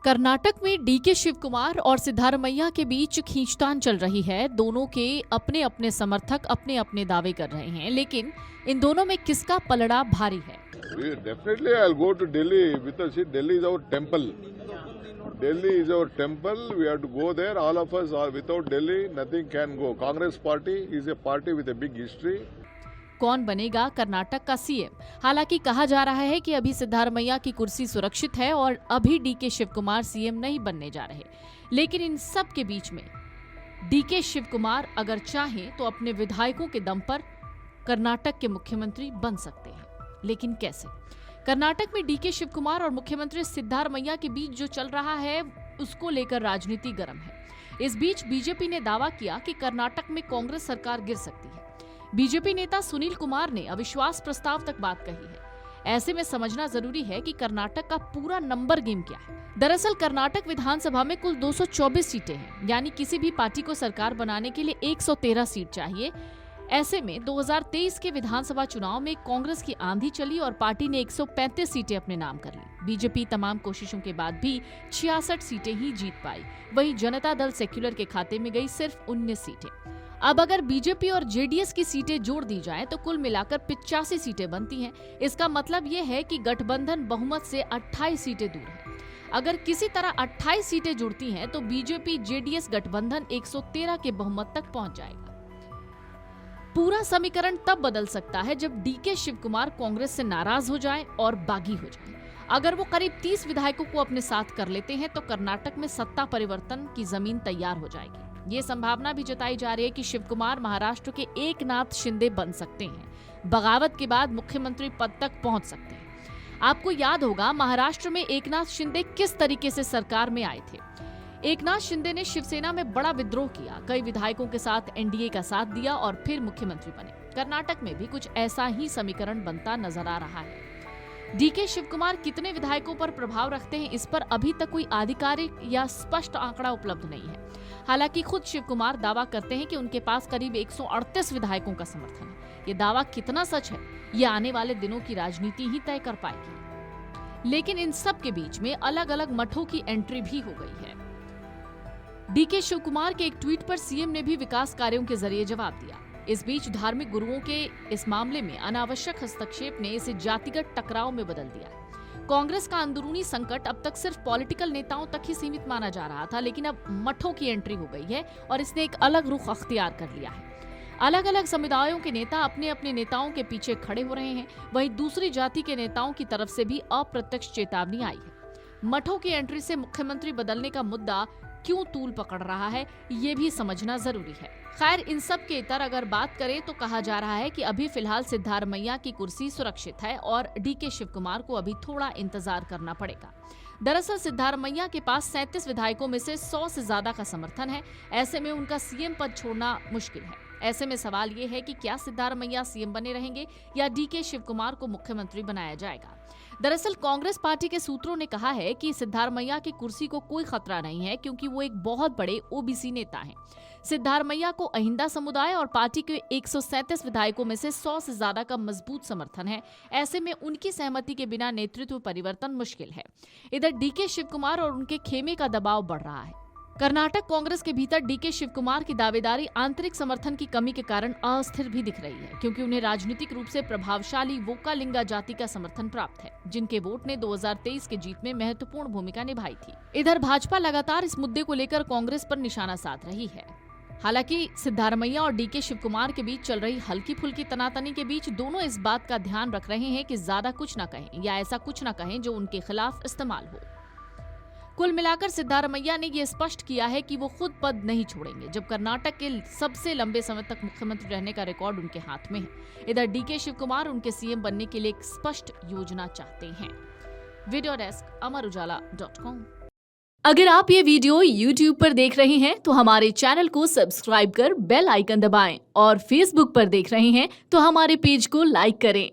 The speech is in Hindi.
कर्नाटक में डीके शिव कुमार और सिद्धारमैया के बीच खींचतान चल रही है। दोनों के अपने अपने समर्थक अपने अपने दावे कर रहे हैं, लेकिन इन दोनों में किसका पलड़ा भारी है? Definitely, I'll go to Delhi because Delhi is our temple. Delhi is our temple. We have to go there. All of us are without Delhi, nothing can go. Congress party is a party with a big history. कौन बनेगा कर्नाटक का सीएम? हालांकि कहा जा रहा है कि अभी सिद्धारमैया की कुर्सी सुरक्षित है और अभी डीके शिव कुमार सीएम नहीं बनने जा रहे। लेकिन इन सब के बीच में डीके शिव कुमार अगर चाहें तो अपने विधायकों के दम पर कर्नाटक के मुख्यमंत्री बन सकते हैं। लेकिन कैसे? कर्नाटक में डीके शिव कुमार और मुख्यमंत्री सिद्धारमैया के बीच जो चल रहा है उसको लेकर राजनीति गर्म है। इस बीच बीजेपी ने दावा किया कि कर्नाटक में कांग्रेस सरकार गिर सकती है। बीजेपी नेता सुनील कुमार ने अविश्वास प्रस्ताव तक बात कही है। ऐसे में समझना जरूरी है कि कर्नाटक का पूरा नंबर गेम क्या है। दरअसल कर्नाटक विधानसभा में कुल 224 सीटें हैं, यानी किसी भी पार्टी को सरकार बनाने के लिए 113 सीट चाहिए। ऐसे में 2023 के विधानसभा चुनाव में कांग्रेस की आंधी चली और पार्टी ने 135 सीटें अपने नाम कर ली। बीजेपी तमाम कोशिशों के बाद भी 66 सीटें ही जीत पाई। वहीं जनता दल सेक्युलर के खाते में गई सिर्फ 19 सीटें। अब अगर बीजेपी और जेडीएस की सीटें जोड़ दी जाएं तो कुल मिलाकर 85 सीटें बनती हैं। इसका मतलब ये है कि गठबंधन बहुमत से 28 सीटें दूर है। अगर किसी तरह 28 सीटें जुड़ती हैं तो बीजेपी जेडीएस गठबंधन 113 के बहुमत तक पहुंच जाएगा। पूरा समीकरण तब बदल सकता है जब डीके शिव कुमार कांग्रेस से नाराज हो जाए और बागी हो जाए। अगर वो करीब 30 विधायकों को अपने साथ कर लेते हैं तो कर्नाटक में सत्ता परिवर्तन की जमीन तैयार हो जाएगी। ये संभावना भी जताई जा रही है कि शिव कुमार महाराष्ट्र के एकनाथ शिंदे बन सकते हैं। बगावत के बाद मुख्यमंत्री पद तक पहुंच सकते हैं। आपको याद होगा महाराष्ट्र में एकनाथ शिंदे किस तरीके से सरकार में आए थे। एकनाथ शिंदे ने शिवसेना में बड़ा विद्रोह किया, कई विधायकों के साथ एनडीए का साथ दिया और फिर मुख्यमंत्री बने। कर्नाटक में भी कुछ ऐसा ही समीकरण बनता नजर आ रहा है। डीके शिव कुमार कितने विधायकों पर प्रभाव रखते हैं, इस पर अभी तक कोई आधिकारिक या स्पष्ट आंकड़ा उपलब्ध नहीं है। हालांकि खुद शिव कुमार दावा करते हैं कि उनके पास करीब 138 विधायकों का समर्थन है। ये दावा कितना सच है, ये आने वाले दिनों की राजनीति ही तय कर पाएगी। लेकिन इन सब के बीच में अलग अलग मठों की एंट्री भी हो गई है। डीके शिव कुमार के एक ट्वीट पर सीएम ने भी विकास कार्यों के जरिए जवाब दिया। इस बीच धार्मिक गुरुओं के इस मामले में अनावश्यक हस्तक्षेप ने इसे जातिगत टकराव में बदल दिया। कांग्रेस का अंदरूनी संकट अब तक सिर्फ पॉलिटिकल नेताओं तक ही सीमित माना जा रहा था, लेकिन अब मठों की एंट्री हो गई है और इसने एक अलग रुख अख्तियार कर लिया है। अलग अलग समुदायों के नेता अपने अपने नेताओं के पीछे खड़े हो रहे हैं। वहीं दूसरी जाति के नेताओं की तरफ से भी अप्रत्यक्ष चेतावनी आई है। मठों की एंट्री से मुख्यमंत्री बदलने का मुद्दा क्यों तूल पकड़ रहा है, ये भी समझना जरूरी है। खैर, इन सब के इतर अगर बात करें तो कहा जा रहा है कि अभी फिलहाल सिद्धारमैया की कुर्सी सुरक्षित है और डीके शिव कुमार को अभी थोड़ा इंतजार करना पड़ेगा। दरअसल सिद्धारमैया के पास 37 विधायकों में से 100 से ज्यादा का समर्थन है। ऐसे में उनका सीएम पद छोड़ना मुश्किल है। ऐसे में सवाल ये है कि क्या सिद्धारमैया सीएम बने रहेंगे या डीके शिव कुमार को मुख्यमंत्री बनाया जाएगा। दरअसल कांग्रेस पार्टी के सूत्रों ने कहा है कि सिद्धारमैया की कुर्सी को कोई खतरा नहीं है, क्योंकि वो एक बहुत बड़े ओबीसी नेता हैं। सिद्धारमैया को अहिंदा समुदाय और पार्टी के 137 विधायकों में से 100 से ज्यादा का मजबूत समर्थन है। ऐसे में उनकी सहमति के बिना नेतृत्व परिवर्तन मुश्किल है। इधर डीके शिव कुमार और उनके खेमे का दबाव बढ़ रहा है। कर्नाटक कांग्रेस के भीतर डीके शिव कुमार की दावेदारी आंतरिक समर्थन की कमी के कारण अस्थिर भी दिख रही है, क्योंकि उन्हें राजनीतिक रूप से प्रभावशाली वोक्कालिंगा जाति का समर्थन प्राप्त है, जिनके वोट ने 2023 के जीत में महत्वपूर्ण भूमिका निभाई थी। इधर भाजपा लगातार इस मुद्दे को लेकर कांग्रेस पर निशाना साध रही है। हालांकि सिद्धारमैया और डीके शिव कुमार के बीच चल रही हल्की फुल्की तनातनी के बीच दोनों इस बात का ध्यान रख रहे हैं कि ज्यादा कुछ न कहें या ऐसा कुछ न कहें जो उनके खिलाफ इस्तेमाल हो। कुल मिलाकर सिद्धारमैया ने यह स्पष्ट किया है कि वो खुद पद नहीं छोड़ेंगे जब कर्नाटक के सबसे लंबे समय तक मुख्यमंत्री रहने का रिकॉर्ड उनके हाथ में है। इधर डीके शिव कुमार उनके सीएम बनने के लिए एक स्पष्ट योजना चाहते हैं। Video desk amarujala.com। अगर आप ये वीडियो YouTube पर देख रहे हैं तो हमारे चैनल को सब्सक्राइब कर बेल आइकन दबाएं और Facebook पर देख रहे हैं तो हमारे पेज को लाइक करें।